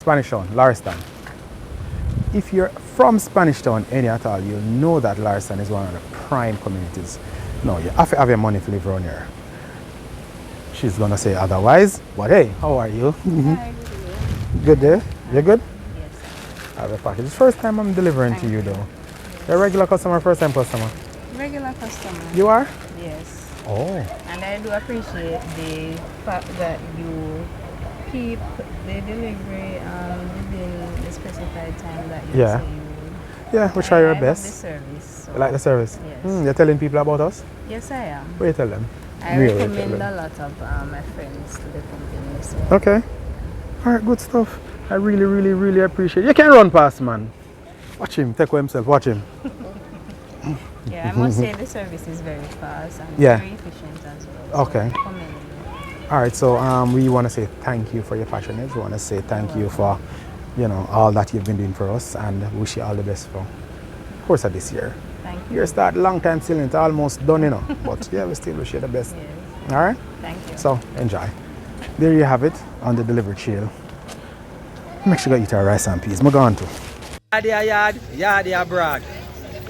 Spanish Town, Lariston. If you're from Spanish Town any at all, you know that Lariston is one of the prime communities. No, you have to have your money to live around here. She's gonna say otherwise, but hey, how are you? Hi, Good day? You good? yes. I have a package. It's the first time I'm delivering to you though. You're a regular customer, first time customer? Regular customer. You are? Yes. Oh. And I do appreciate the fact that you keep the delivery within the specified time that you say you would. Yeah, we try our I best. love the service. So You like the service? Yes. You're telling people about us? Yes, I am. What do you tell them? I Really recommend tell a lot of my friends to the company. So. Okay. Alright, good stuff. I really appreciate it. You can run past, man. Watch him, take away himself, watch him. Yeah, I must say the service is very fast and Yeah. very efficient as well. Okay. So, commendable. Alright, so we want to say thank you for your patronage. We want to say thank you for, all that you've been doing for us, and wish you all the best for course of this year. Thank you. Year start long time still, it's almost done, but yeah, we still wish you the best. Yes. Alright? Thank you. So enjoy. There you have it on the delivery trail. Make sure you eat our rice and peas. I'm going to. Yard abroad.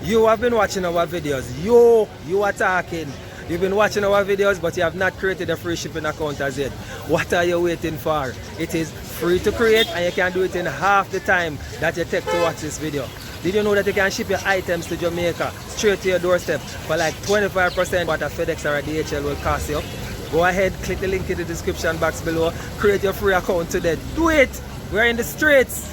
You have been watching our videos. You are talking. You've been watching our videos, but you have not created a free shipping account as yet. What are you waiting for? It is free to create, and you can do it in half the time that you take to watch this video. Did you know that you can ship your items to Jamaica straight to your doorstep for like 25% what a FedEx or a DHL will cost you? Go ahead, click the link in the description box below, create your free account today. Do it! We're in the streets.